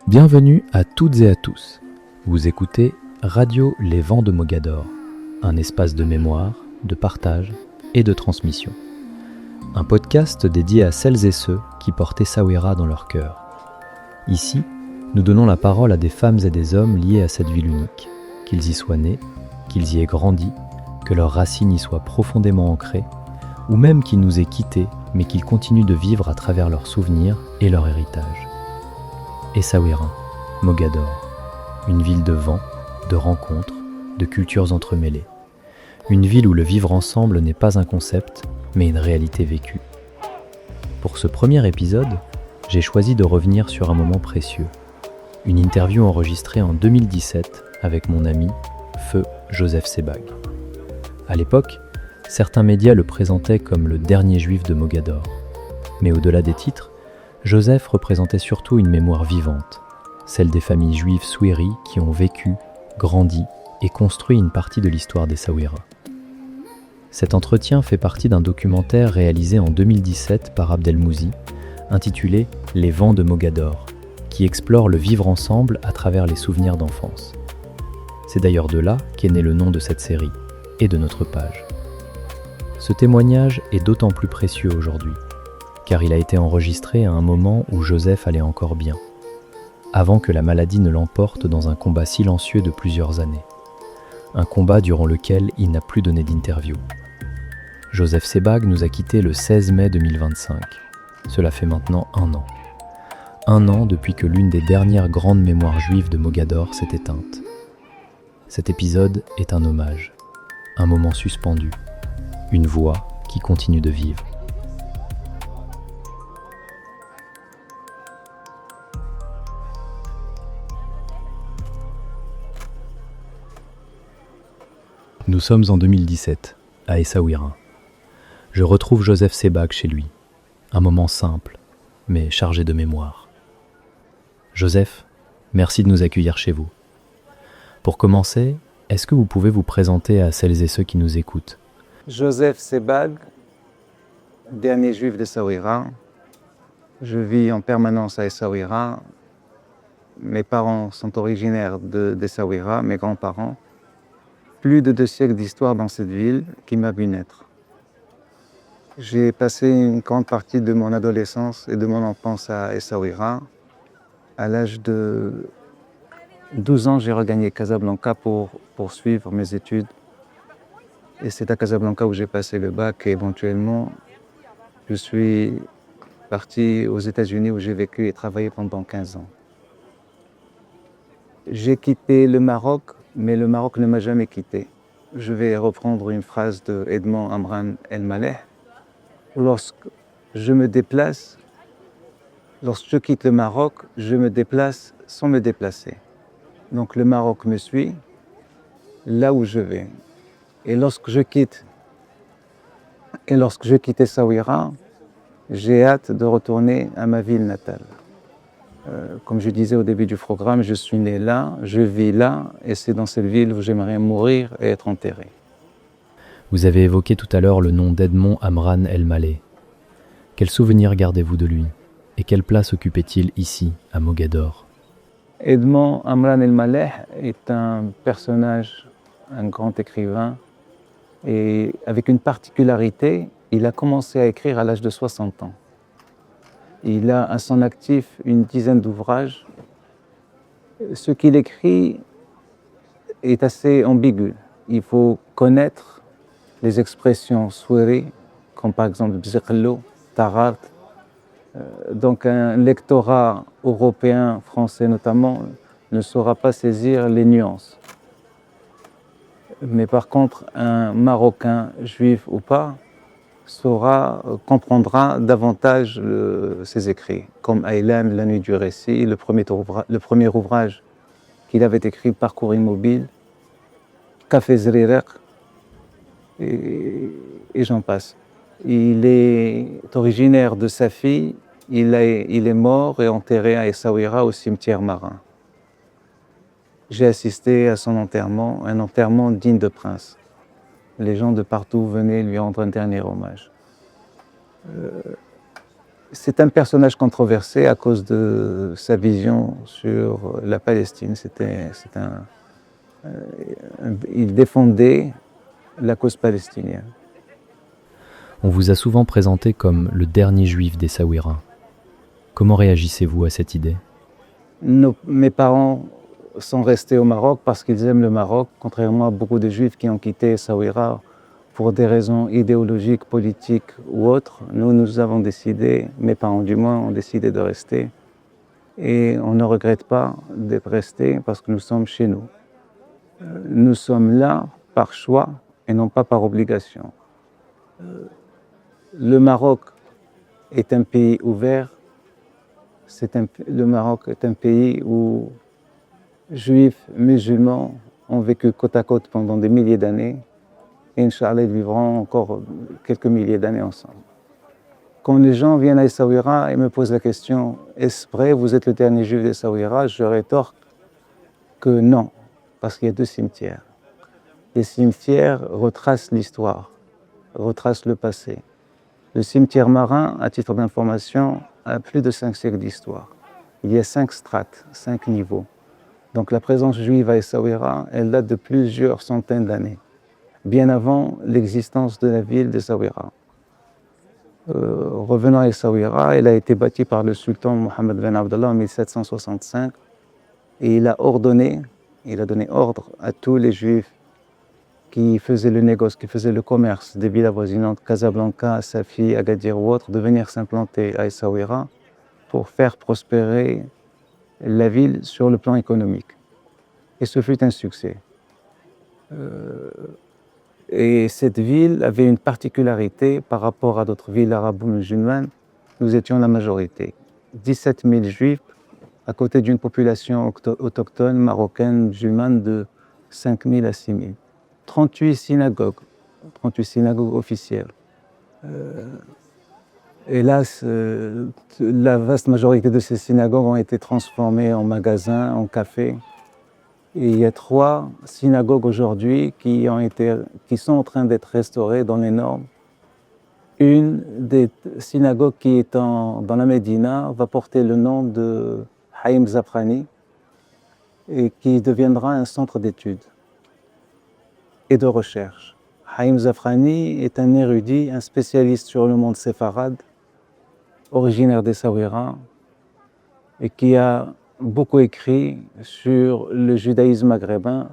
Bienvenue à toutes et à tous. Vous écoutez Radio Les Vents de Mogador, un espace de mémoire, de partage et de transmission. Un podcast dédié à celles et ceux qui portent Essaouira dans leur cœur. Ici, nous donnons la parole à des femmes et des hommes liés à cette ville unique, qu'ils y soient nés, qu'ils y aient grandi, que leurs racines y soient profondément ancrées, ou même qu'ils nous aient quittés, mais qu'ils continuent de vivre à travers leurs souvenirs et leur héritage. Essaouira, Mogador, une ville de vent, de rencontres, de cultures entremêlées. Une ville où le vivre ensemble n'est pas un concept, mais une réalité vécue. Pour ce premier épisode, j'ai choisi de revenir sur un moment précieux. Une interview enregistrée en 2017 avec mon ami, Feu Joseph Sebag. À l'époque, certains médias le présentaient comme le dernier juif de Mogador. Mais au-delà des titres, Joseph représentait surtout une mémoire vivante, celle des familles juives souéri qui ont vécu, grandi et construit une partie de l'histoire d'Essaouira. Cet entretien fait partie d'un documentaire réalisé en 2017 par Abdelmouzi, intitulé « Les vents de Mogador », qui explore le vivre ensemble à travers les souvenirs d'enfance. C'est d'ailleurs de là qu'est né le nom de cette série et de notre page. Ce témoignage est d'autant plus précieux aujourd'hui, car il a été enregistré à un moment où Joseph allait encore bien, avant que la maladie ne l'emporte dans un combat silencieux de plusieurs années. Un combat durant lequel il n'a plus donné d'interview. Joseph Sebag nous a quittés le 16 mai 2025. Cela fait maintenant 1 an. 1 an depuis que l'une des dernières grandes mémoires juives de Mogador s'est éteinte. Cet épisode est un hommage, un moment suspendu, une voix qui continue de vivre. Nous sommes en 2017, à Essaouira. Je retrouve Joseph Sebag chez lui. Un moment simple, mais chargé de mémoire. Joseph, merci de nous accueillir chez vous. Pour commencer, est-ce que vous pouvez vous présenter à celles et ceux qui nous écoutent ? Joseph Sebag, dernier juif d'Essaouira. Je vis en permanence à Essaouira. Mes parents sont originaires d'Essaouira, mes grands-parents. Plus de 2 siècles d'histoire dans cette ville qui m'a vu naître. J'ai passé une grande partie de mon adolescence et de mon enfance à Essaouira. À l'âge de 12 ans, j'ai regagné Casablanca pour poursuivre mes études. Et c'est à Casablanca où j'ai passé le bac et éventuellement, je suis parti aux États-Unis où j'ai vécu et travaillé pendant 15 ans. J'ai quitté le Maroc, mais le Maroc ne m'a jamais quitté. Je vais reprendre une phrase de Edmond Amran El Maleh. Lorsque je quitte le Maroc, je me déplace sans me déplacer. Donc le Maroc me suit là où je vais. Et lorsque je quitte Essaouira, j'ai hâte de retourner à ma ville natale. Comme je disais au début du programme, je suis né là, je vis là, et c'est dans cette ville où j'aimerais mourir et être enterré. Vous avez évoqué tout à l'heure le nom d'Edmond Amran El Maleh. Quel souvenir gardez-vous de lui ? Et quelle place occupait-il ici, à Mogador ? Edmond Amran El Maleh est un personnage, un grand écrivain, et avec une particularité, il a commencé à écrire à l'âge de 60 ans. Il a à son actif une dizaine d'ouvrages. Ce qu'il écrit est assez ambigu. Il faut connaître les expressions souéri, comme par exemple bziqlo, tarat. Donc un lectorat européen, français notamment, ne saura pas saisir les nuances. Mais par contre, un Marocain, juif ou pas, comprendra davantage ses écrits, comme Aylan, La nuit du récit, le premier ouvrage qu'il avait écrit, Parcours immobile, Café Zrirek, et j'en passe. Il est originaire de Safi, il est mort et enterré à Essaouira au cimetière marin. J'ai assisté à son enterrement, un enterrement digne de prince. Les gens de partout venaient lui rendre un dernier hommage. C'est un personnage controversé à cause de sa vision sur la Palestine. Il défendait la cause palestinienne. On vous a souvent présenté comme le dernier juif des Essaouira. Comment réagissez-vous à cette idée ? Mes parents sont restés au Maroc parce qu'ils aiment le Maroc, contrairement à beaucoup de juifs qui ont quitté Essaouira pour des raisons idéologiques, politiques ou autres. Nous avons décidé, mes parents du moins, ont décidé de rester. Et on ne regrette pas d'être restés parce que nous sommes chez nous. Nous sommes là par choix et non pas par obligation. Le Maroc est un pays ouvert. Le Maroc est un pays où juifs, musulmans ont vécu côte à côte pendant des milliers d'années. Et Inch'Allah, ils vivront encore quelques milliers d'années ensemble. Quand les gens viennent à Essaouira et me posent la question « Est-ce vrai, vous êtes le dernier juif d'Essaouira ?» je rétorque que non, parce qu'il y a 2 cimetières. Les cimetières retracent l'histoire, retracent le passé. Le cimetière marin, à titre d'information, a plus de 5 siècles d'histoire. Il y a 5 strates, 5 niveaux. Donc la présence juive à Essaouira, elle date de plusieurs centaines d'années, bien avant l'existence de la ville d'Essaouira. Revenons à Essaouira, elle a été bâtie par le sultan Mohammed Ben Abdallah en 1765 et il a donné ordre à tous les juifs qui faisaient le négoce, qui faisaient le commerce des villes avoisinantes, Casablanca, Safi, Agadir ou autres, de venir s'implanter à Essaouira pour faire prospérer la ville sur le plan économique. Et ce fut un succès. Et cette ville avait une particularité par rapport à d'autres villes arabo-musulmanes. Nous étions la majorité. 17 000 juifs à côté d'une population autochtone, marocaine, musulmane de 5 000 à 6 000. 38 synagogues officielles. Hélas, la vaste majorité de ces synagogues ont été transformées en magasins, en cafés. Et il y a 3 synagogues aujourd'hui qui sont en train d'être restaurées dans les normes. Une des synagogues qui est dans la Médina va porter le nom de Haïm Zafrani et qui deviendra un centre d'études et de recherche. Haïm Zafrani est un érudit, un spécialiste sur le monde séfarade, originaire d'Essaouira et qui a beaucoup écrit sur le judaïsme maghrébin.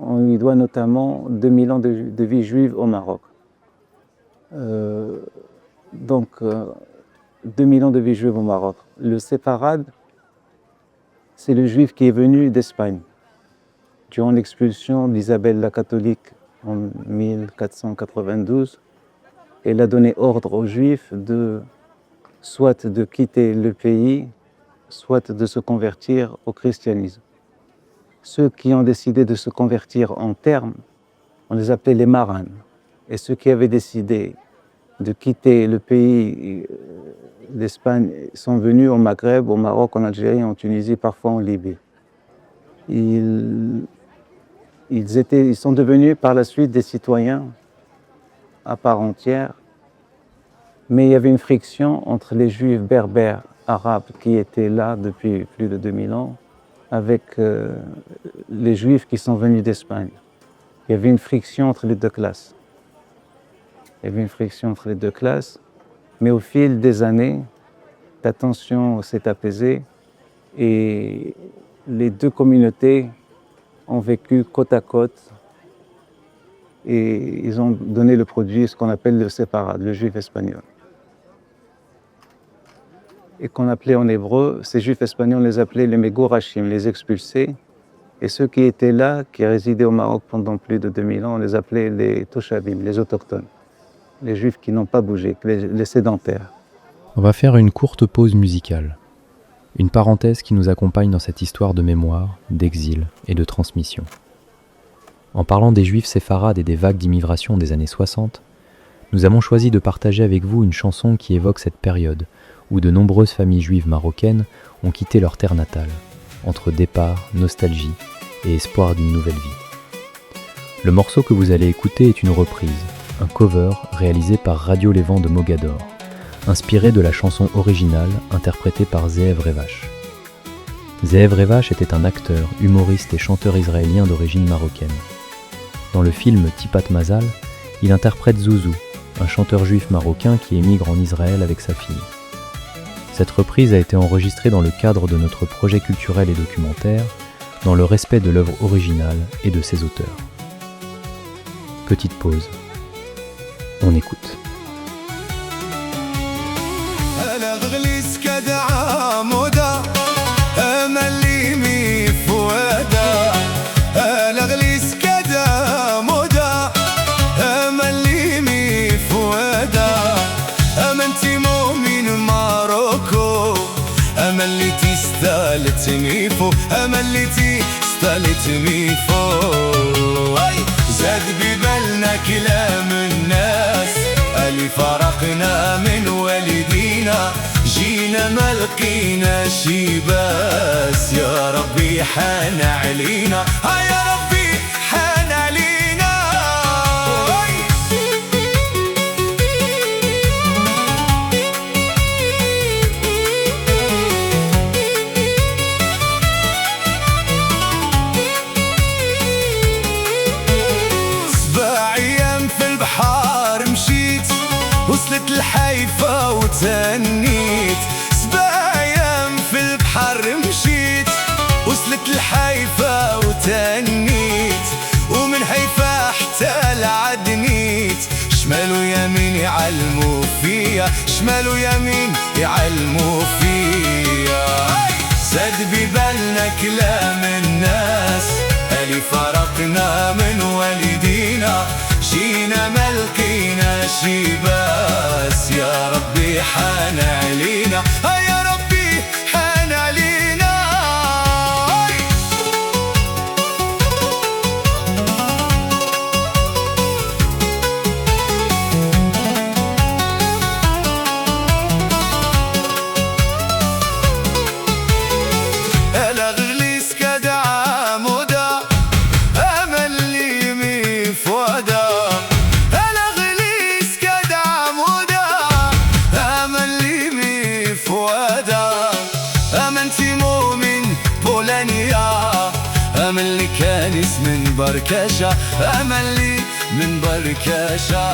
On lui doit notamment 2000 ans de vie juive au Maroc. 2000 ans de vie juive au Maroc. Le séfarade, c'est le juif qui est venu d'Espagne durant l'expulsion d'Isabelle la catholique en 1492. Elle a donné ordre aux juifs soit de quitter le pays, soit de se convertir au christianisme. Ceux qui ont décidé de se convertir en terme, on les appelait les maranes. Et ceux qui avaient décidé de quitter le pays d'Espagne sont venus au Maghreb, au Maroc, en Algérie, en Tunisie, parfois en Libye. Ils sont devenus par la suite des citoyens à part entière, mais il y avait une friction entre les juifs berbères arabes qui étaient là depuis plus de 2000 ans avec les juifs qui sont venus d'Espagne. Il y avait une friction entre les 2 classes. Mais au fil des années, la tension s'est apaisée et les 2 communautés ont vécu côte à côte et ils ont donné le produit, ce qu'on appelle le séfarade, le juif espagnol. Et qu'on appelait en hébreu, ces juifs espagnols, on les appelait les Megorachim, les expulsés. Et ceux qui étaient là, qui résidaient au Maroc pendant plus de 2000 ans, on les appelait les Toshavim, les autochtones. Les juifs qui n'ont pas bougé, les sédentaires. On va faire une courte pause musicale. Une parenthèse qui nous accompagne dans cette histoire de mémoire, d'exil et de transmission. En parlant des juifs séfarades et des vagues d'immigration des années 60, nous avons choisi de partager avec vous une chanson qui évoque cette période où de nombreuses familles juives marocaines ont quitté leur terre natale, entre départ, nostalgie et espoir d'une nouvelle vie. Le morceau que vous allez écouter est une reprise, un cover réalisé par Radio Les Vents de Mogador, inspiré de la chanson originale interprétée par Zeev Revash. Zeev Revash était un acteur, humoriste et chanteur israélien d'origine marocaine. Dans le film Tipat Mazal, il interprète Zouzou, un chanteur juif marocain qui émigre en Israël avec sa fille. Cette reprise a été enregistrée dans le cadre de notre projet culturel et documentaire, dans le respect de l'œuvre originale et de ses auteurs. Petite pause. On écoute. زاد ببالنا كلام الناس اللي فرقنا من والدينا جينا ما لقينا شي باس يا ربي حان علينا يا ربي حان علينا وصلت الحيفا وتهنيت 7 أيام في البحر مشيت وصلت الحيفا وتهنيت ومن حيفا حتى العدنيت شمال ويمين يعلموا فيا شمال ويمين يعلموا فيا زاد ببالنا كلام الناس اللي فرقنا من والدينا جينا ما لقينا شي باس يا ربي حان علينا يا ربي حان علينا الأغليس كدعا مدى أمل لي مي فودا أمل كانس من بركشة أمل من بركشة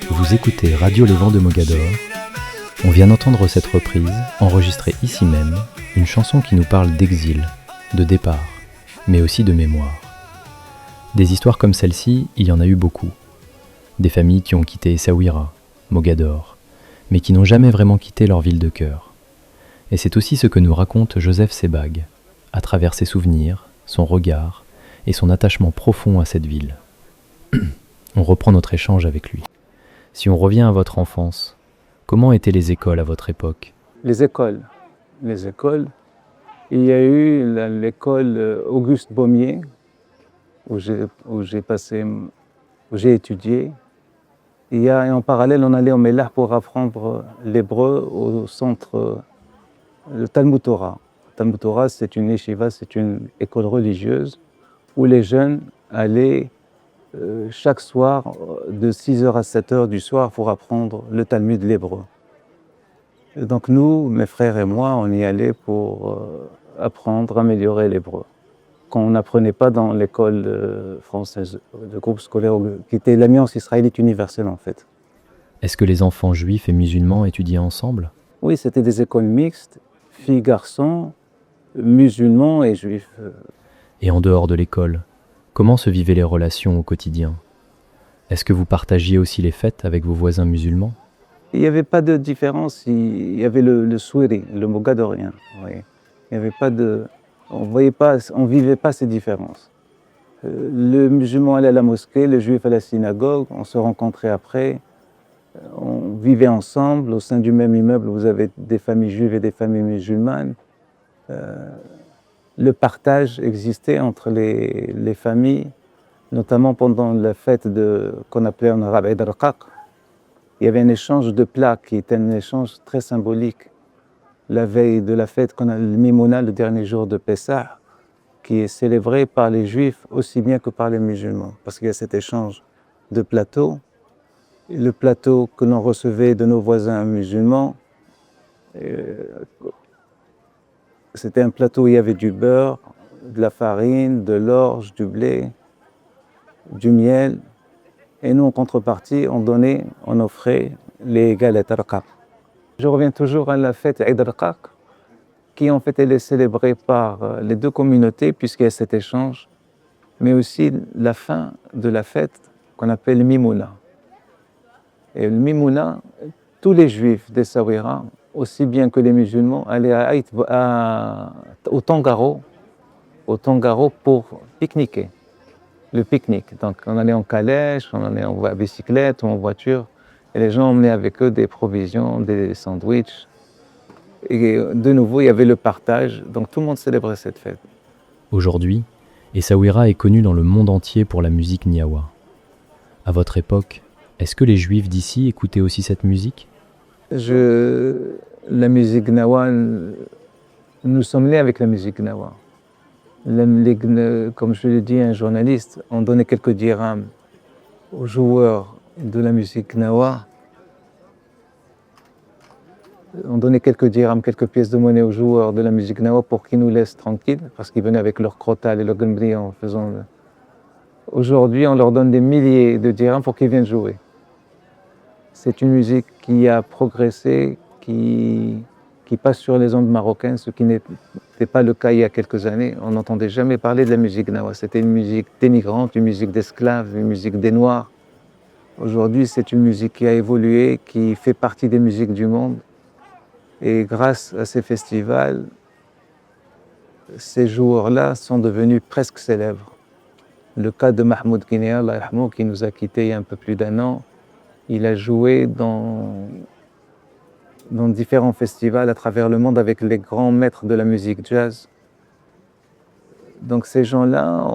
Vous écoutez Radio Les Vents de Mogador. On vient d'entendre cette reprise, enregistrée ici même, une chanson qui nous parle d'exil, de départ, mais aussi de mémoire. Des histoires comme celle-ci, il y en a eu beaucoup. Des familles qui ont quitté Essaouira, Mogador, mais qui n'ont jamais vraiment quitté leur ville de cœur. Et c'est aussi ce que nous raconte Joseph Sebag, à travers ses souvenirs, son regard et son attachement profond à cette ville. On reprend notre échange avec lui. Si on revient à votre enfance, comment étaient les écoles à votre époque ? Les écoles. Il y a eu l'école Auguste Baumier, où j'ai étudié. Et en parallèle, on allait au Mellah pour apprendre l'hébreu au centre, le Talmud Torah. Le Talmud Torah, c'est une yeshiva, c'est une école religieuse où les jeunes allaient chaque soir de 6h à 7h du soir pour apprendre le Talmud, l'hébreu. Et donc nous, mes frères et moi, on y allait pour apprendre, améliorer l'hébreu. Qu'on n'apprenait pas dans l'école française, le groupe scolaire qui était l'Alliance israélite universelle en fait. Est-ce que les enfants juifs et musulmans étudiaient ensemble ? Oui, c'était des écoles mixtes, filles, garçons, musulmans et juifs. Et en dehors de l'école, comment se vivaient les relations au quotidien ? Est-ce que vous partagiez aussi les fêtes avec vos voisins musulmans ? Il n'y avait pas de différence, il y avait le souiri, le mogadorien. Oui. Il n'y avait pas de... On vivait pas ces différences. Le musulman allait à la mosquée, le juif à la synagogue, on se rencontrait après, on vivait ensemble au sein du même immeuble. Vous avez des familles juives et des familles musulmanes. Le partage existait entre les familles, notamment pendant la fête qu'on appelait en arabe Eid al-Qaq. Il y avait un échange de plats qui était un échange très symbolique. La veille de la fête qu'on a le Mimouna, le dernier jour de Pessah, qui est célébrée par les juifs aussi bien que par les musulmans, parce qu'il y a cet échange de plateaux. Le plateau que l'on recevait de nos voisins musulmans, c'était un plateau où il y avait du beurre, de la farine, de l'orge, du blé, du miel. Et nous, en contrepartie, on offrait les galettes Raqaq. Je reviens toujours à la fête Eid Raqaq, qui en fait elle est célébrée par les deux communautés, puisqu'il y a cet échange, mais aussi la fin de la fête qu'on appelle Mimouna. Et le Mimouna, tous les juifs d'Essaouira, aussi bien que les musulmans, allaient au Tangaro pour pique-niquer. Le pique-nique. Donc on allait en calèche, on allait en bicyclette ou en voiture, et les gens emmenaient avec eux des provisions, des sandwichs. Et de nouveau, il y avait le partage, donc tout le monde célébrait cette fête. Aujourd'hui, Essaouira est connu dans le monde entier pour la musique niawa. À votre époque, est-ce que les juifs d'ici écoutaient aussi cette musique ? La musique Gnawa, nous sommes nés avec la musique Gnawa. Comme je l'ai dit à un journaliste, on donnait quelques dirhams aux joueurs de la musique Gnawa. On donnait quelques dirhams, quelques pièces de monnaie aux joueurs de la musique Gnawa pour qu'ils nous laissent tranquilles, parce qu'ils venaient avec leur crotal et leur gambri en faisant... Aujourd'hui, on leur donne des milliers de dirhams pour qu'ils viennent jouer. C'est une musique qui a progressé, qui passe sur les ondes marocaines, ce qui n'était pas le cas il y a quelques années. On n'entendait jamais parler de la musique Gnawa. C'était une musique dénigrante, une musique d'esclaves, une musique des Noirs. Aujourd'hui, c'est une musique qui a évolué, qui fait partie des musiques du monde. Et grâce à ces festivals, ces joueurs-là sont devenus presque célèbres. Le cas de Mahmoud Guinea, Allah yarhamou, qui nous a quittés il y a un peu plus d'1 an, il a joué dans différents festivals à travers le monde avec les grands maîtres de la musique jazz. Donc ces gens-là,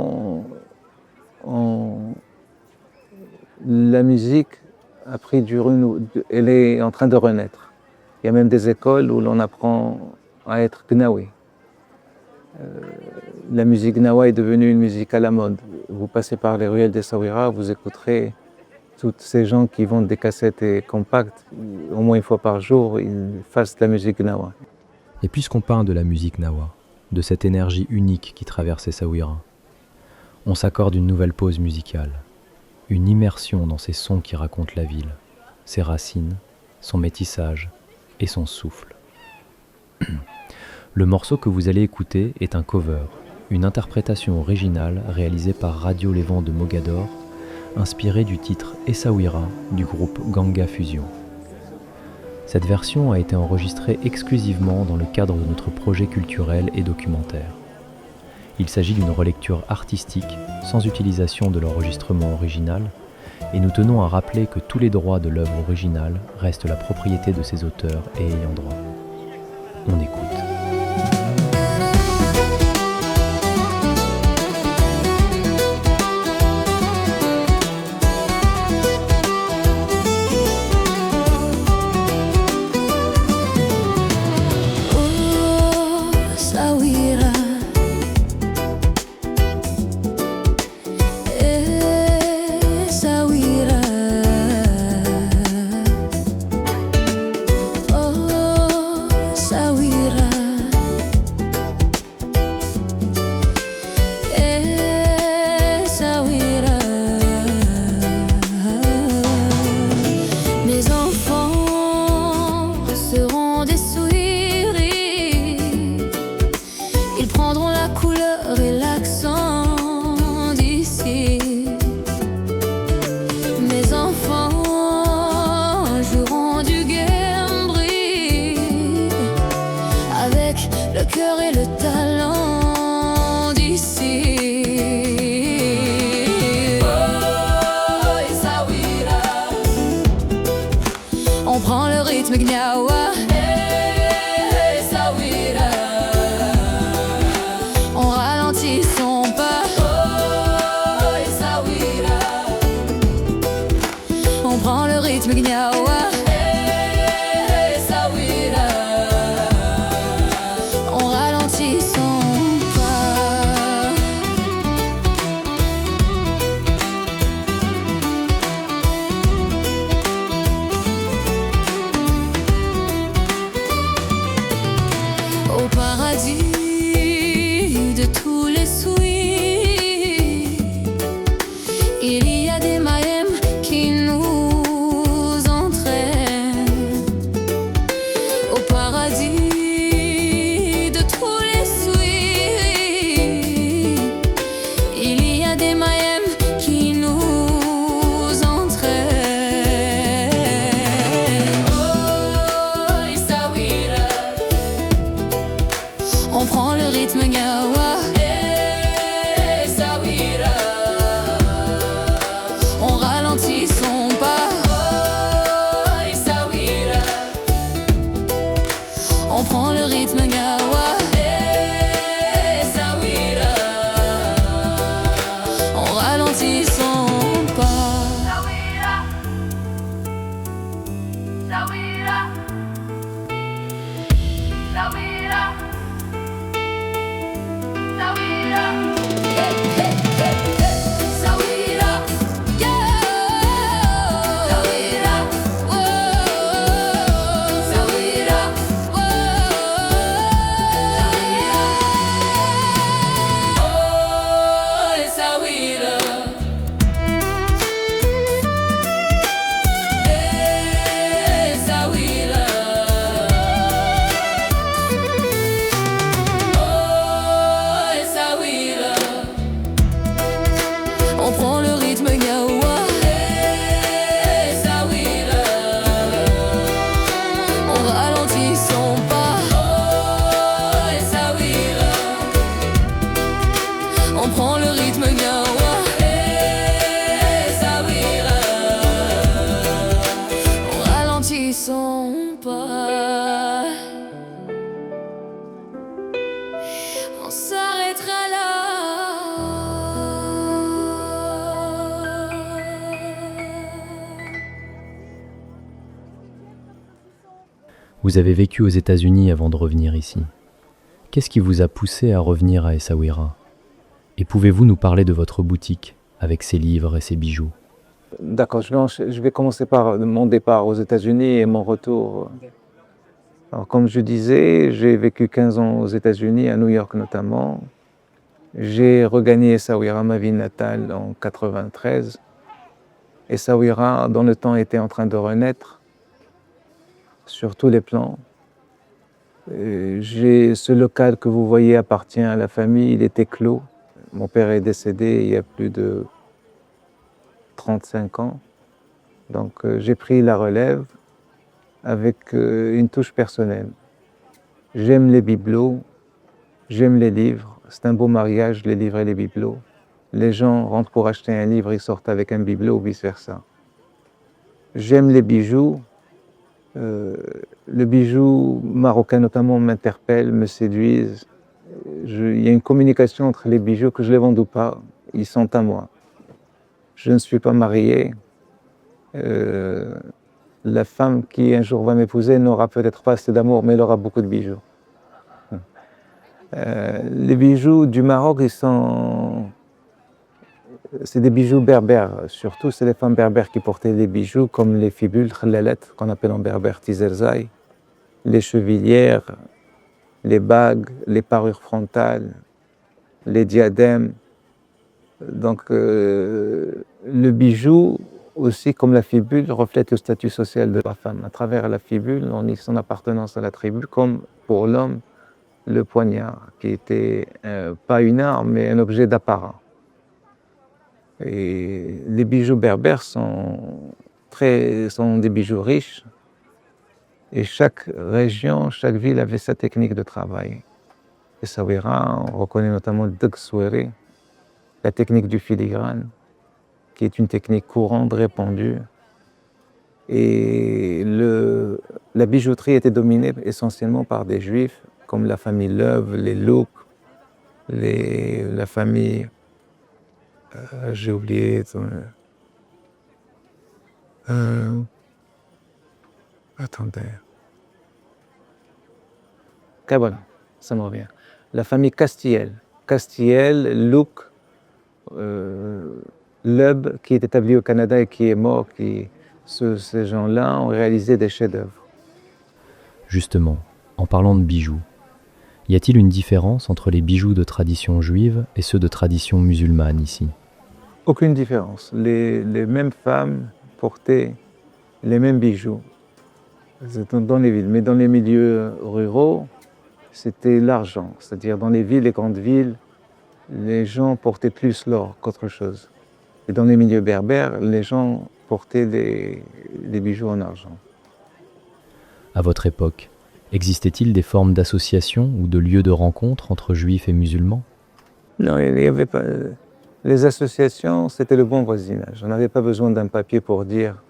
la musique a pris elle est en train de renaître. Il y a même des écoles où l'on apprend à être gnawi. La musique gnawa est devenue une musique à la mode. Vous passez par les ruelles d'Essaouira, vous écouterez tous ces gens qui vendent des cassettes et compacts, au moins une fois par jour, ils fassent de la musique gnawa. Et puisqu'on parle de la musique nawa, de cette énergie unique qui traverse Essaouira, on s'accorde une nouvelle pause musicale, une immersion dans ces sons qui racontent la ville, ses racines, son métissage et son souffle. Le morceau que vous allez écouter est un cover, une interprétation originale réalisée par Radio Les Vents de Mogador, inspirée du titre Essaouira du groupe Ganga Fusion. Cette version a été enregistrée exclusivement dans le cadre de notre projet culturel et documentaire. Il s'agit d'une relecture artistique sans utilisation de l'enregistrement original, et nous tenons à rappeler que tous les droits de l'œuvre originale restent la propriété de ses auteurs et ayants droit. On écoute. On ralentit son pas. Vous avez vécu aux États-Unis avant de revenir ici. Qu'est-ce qui vous a poussé à revenir à Essaouira? Et pouvez-vous nous parler de votre boutique, avec ses livres et ses bijoux? D'accord, je vais commencer par mon départ aux États-Unis et mon retour. Alors, comme je disais, j'ai vécu 15 ans aux États-Unis, à New York notamment. J'ai regagné Essaouira, ma ville natale, en 93. Essaouira, dans le temps, était en train de renaître sur tous les plans. Ce local que vous voyez appartient à la famille, il était clos. Mon père est décédé il y a plus de 35 ans. Donc j'ai pris la relève avec une touche personnelle. J'aime les bibelots, j'aime les livres. C'est un beau mariage, les livres et les bibelots. Les gens rentrent pour acheter un livre, ils sortent avec un bibelot ou vice-versa. J'aime les bijoux. Le bijou marocain notamment m'interpelle, me séduise. Il y a une communication entre les bijoux, que je les vende ou pas, ils sont à moi. Je ne suis pas marié. La femme qui un jour va m'épouser n'aura peut-être pas assez d'amour, mais elle aura beaucoup de bijoux. Les bijoux du Maroc, c'est des bijoux berbères. Surtout, c'est les femmes berbères qui portaient des bijoux comme les fibules, khalalat, qu'on appelle en berbère tizerzaï, les chevilières, les bagues, les parures frontales, les diadèmes. Donc, le bijou, aussi comme la fibule, reflète le statut social de la femme. À travers la fibule, on dit son appartenance à la tribu, comme pour l'homme, le poignard, qui était pas une arme, mais un objet d'apparat. Et les bijoux berbères sont des bijoux riches. Et chaque région, chaque ville avait sa technique de travail. Essaouira, on reconnaît notamment le Degsoueri, la technique du filigrane, qui est une technique courante, répandue. Et la bijouterie était dominée essentiellement par des juifs, comme la famille Leuve, les Louk, la famille... j'ai oublié... attendez... Voilà, ça me revient. La famille Castiel. Castiel, Louk, Leub, qui est établi au Canada et qui est mort, ces gens-là ont réalisé des chefs-d'œuvre. Justement, en parlant de bijoux, y a-t-il une différence entre les bijoux de tradition juive et ceux de tradition musulmane ici? Aucune différence. Les mêmes femmes portaient les mêmes bijoux dans les villes, mais dans les milieux ruraux, c'était l'argent. C'est-à-dire dans les villes, les grandes villes, les gens portaient plus l'or qu'autre chose. Et dans les milieux berbères, les gens portaient des bijoux en argent. À votre époque, existait-il des formes d'association ou de lieux de rencontre entre juifs et musulmans? Non, il n'y avait pas... Les associations, c'était le bon voisinage. On n'avait pas besoin d'un papier pour dire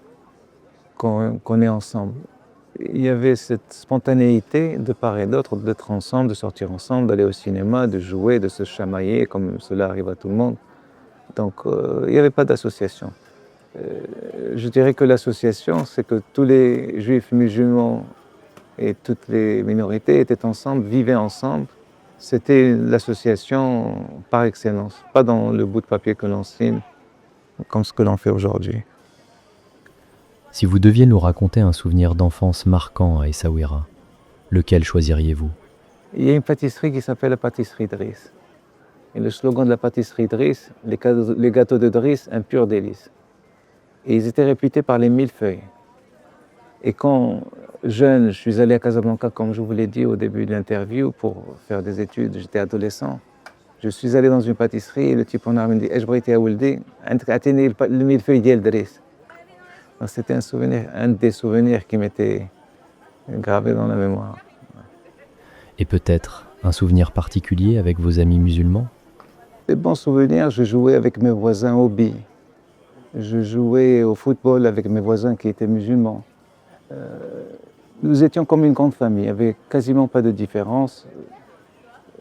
qu'on est ensemble. Il y avait cette spontanéité de part et d'autre, d'être ensemble, de sortir ensemble, d'aller au cinéma, de jouer, de se chamailler, comme cela arrive à tout le monde. Donc, il n'y avait pas d'association. Je dirais que l'association, c'est que tous les juifs musulmans et toutes les minorités étaient ensemble, vivaient ensemble. C'était l'association par excellence, pas dans le bout de papier que l'on signe, comme ce que l'on fait aujourd'hui. Si vous deviez nous raconter un souvenir d'enfance marquant à Essaouira, lequel choisiriez-vous? Il y a une pâtisserie qui s'appelle la pâtisserie Driss. Et le slogan de la pâtisserie Driss, les gâteaux de Driss, un pur délice. Et ils étaient réputés par les millefeuilles. Et quand jeune, je suis allé à Casablanca, comme je vous l'ai dit au début de l'interview, pour faire des études, j'étais adolescent. Je suis allé dans une pâtisserie et le type en arabe me dit « Ejbriti Aouldi, atteignez le millefeuille d'El Driss ». C'était un des souvenirs qui m'était gravé dans la mémoire. Et peut-être un souvenir particulier avec vos amis musulmans? Des bons souvenirs, je jouais avec mes voisins au billes. Je jouais au football avec mes voisins qui étaient musulmans. Nous étions comme une grande famille, il n'y avait quasiment pas de différence.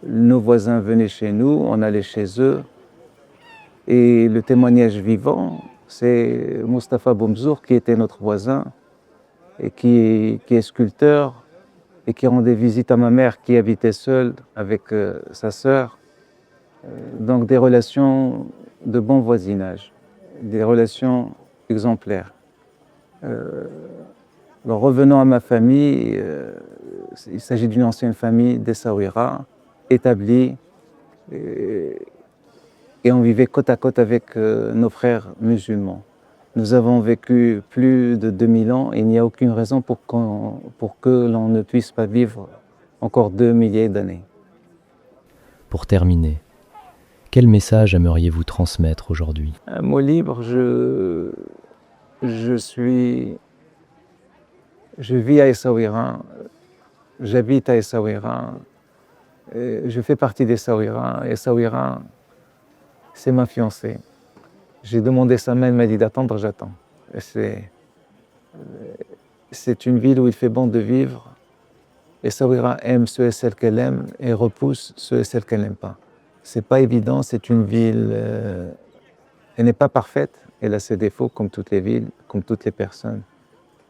Nos voisins venaient chez nous, on allait chez eux. Et le témoignage vivant, c'est Mustapha Boumzour qui était notre voisin et qui est sculpteur et qui rendait visite à ma mère qui habitait seule avec sa sœur. Donc des relations de bon voisinage, des relations exemplaires. Alors, revenons à ma famille, il s'agit d'une ancienne famille d'Essaouira, établie, et on vivait côte à côte avec nos frères musulmans. Nous avons vécu plus de 2000 ans et il n'y a aucune raison pour que l'on ne puisse pas vivre encore 2 milliers d'années. Pour terminer, quel message aimeriez-vous transmettre aujourd'hui ? Un mot libre, je vis à Essaouira, j'habite à Essaouira, je fais partie d'Essaouira. Essaouira, c'est ma fiancée. J'ai demandé sa main, elle m'a dit d'attendre, j'attends. C'est une ville où il fait bon de vivre. Essaouira aime ceux et celles qu'elle aime et repousse ceux et celles qu'elle n'aime pas. C'est pas évident, c'est une ville, elle n'est pas parfaite, elle a ses défauts comme toutes les villes, comme toutes les personnes.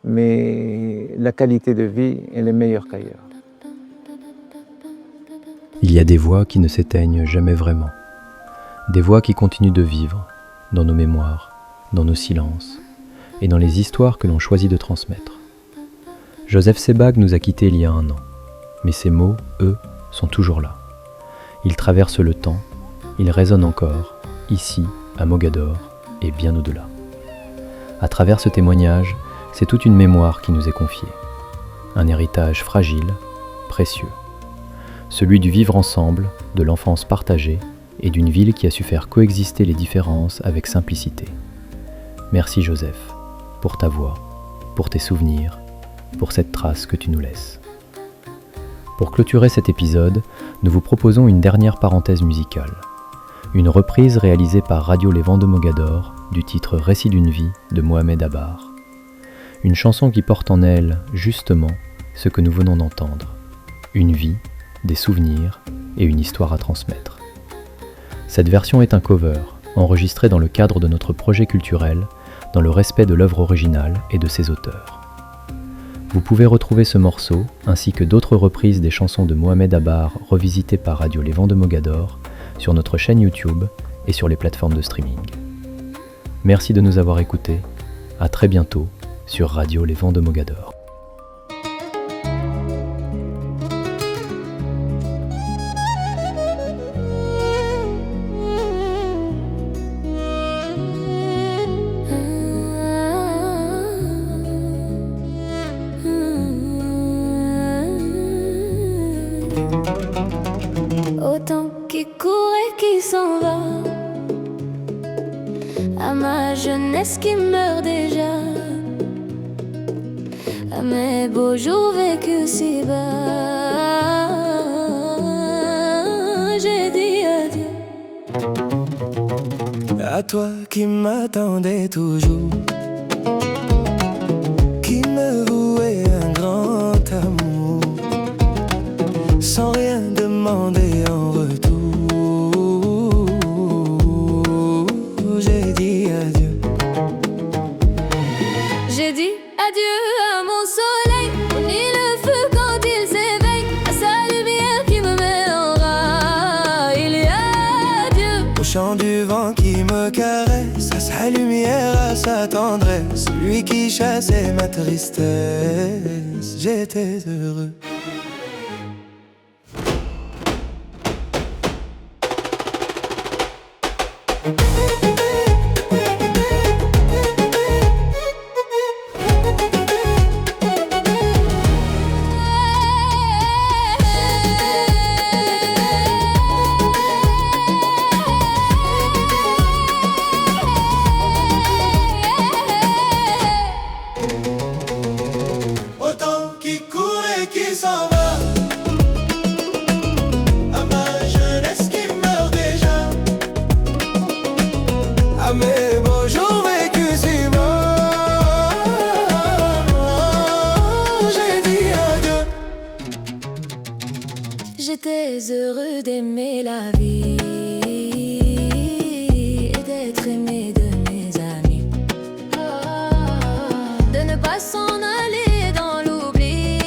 Mais la qualité de vie, elle est meilleure qu'ailleurs. Il y a des voix qui ne s'éteignent jamais vraiment. Des voix qui continuent de vivre dans nos mémoires, dans nos silences et dans les histoires que l'on choisit de transmettre. Joseph Sebag nous a quittés il y a 1 an, mais ces mots, eux, sont toujours là. Ils traversent le temps, ils résonnent encore, ici, à Mogador, et bien au-delà. À travers ce témoignage, c'est toute une mémoire qui nous est confiée. Un héritage fragile, précieux. Celui du vivre ensemble, de l'enfance partagée, et d'une ville qui a su faire coexister les différences avec simplicité. Merci Joseph, pour ta voix, pour tes souvenirs, pour cette trace que tu nous laisses. Pour clôturer cet épisode, nous vous proposons une dernière parenthèse musicale. Une reprise réalisée par Radio Les Vents de Mogador du titre Récit d'une vie de Mohamed Abar. Une chanson qui porte en elle, justement, ce que nous venons d'entendre. Une vie, des souvenirs et une histoire à transmettre. Cette version est un cover, enregistré dans le cadre de notre projet culturel, dans le respect de l'œuvre originale et de ses auteurs. Vous pouvez retrouver ce morceau, ainsi que d'autres reprises des chansons de Mohamed Abar revisitées par Radio Les Vents de Mogador, sur notre chaîne YouTube et sur les plateformes de streaming. Merci de nous avoir écoutés, à très bientôt sur Radio Les Vents de Mogador. Autant qui court et qui s'en va, à ma jeunesse qui meurt déjà, à mes beaux jours vécus si bas, j'ai dit adieu. À toi qui m'attendais toujours, qui me vouait un grand amour, sans rien demander en retour. J'ai dit adieu. J'ai dit adieu à mon soleil, ni le feu quand il s'éveille, à sa lumière qui me met en rage. Il y a adieu Au chant du vent qui me caresse, à sa lumière, à sa tendresse, lui qui chassait ma tristesse. J'étais heureux. Autant qui court et qui s'en va, à ma jeunesse qui meurt déjà, à mes beaux jours vécus si bas, j'ai dit adieu. J'étais heureux d'aimer la vie et d'être aimé de mes amis, de ne pas s'en aller dans l'oubli,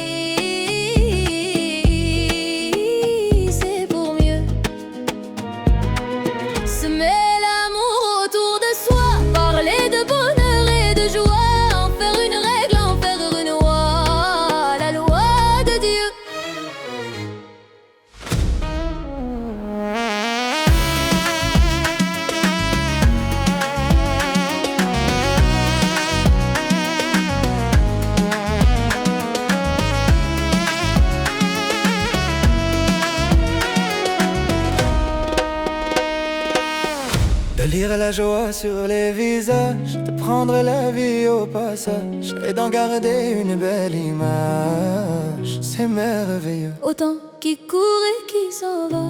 Peindre la joie sur les visages, de prendre la vie au passage et d'en garder une belle image. C'est merveilleux. Autant qui court et qui s'en va,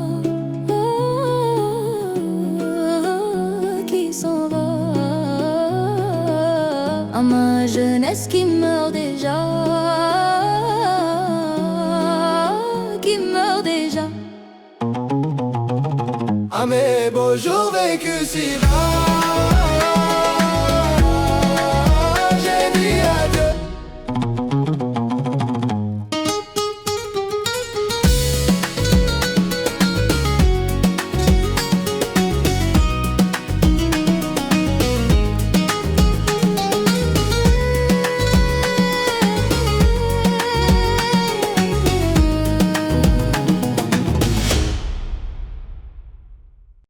qui s'en va. À ma jeunesse qui meurt déjà.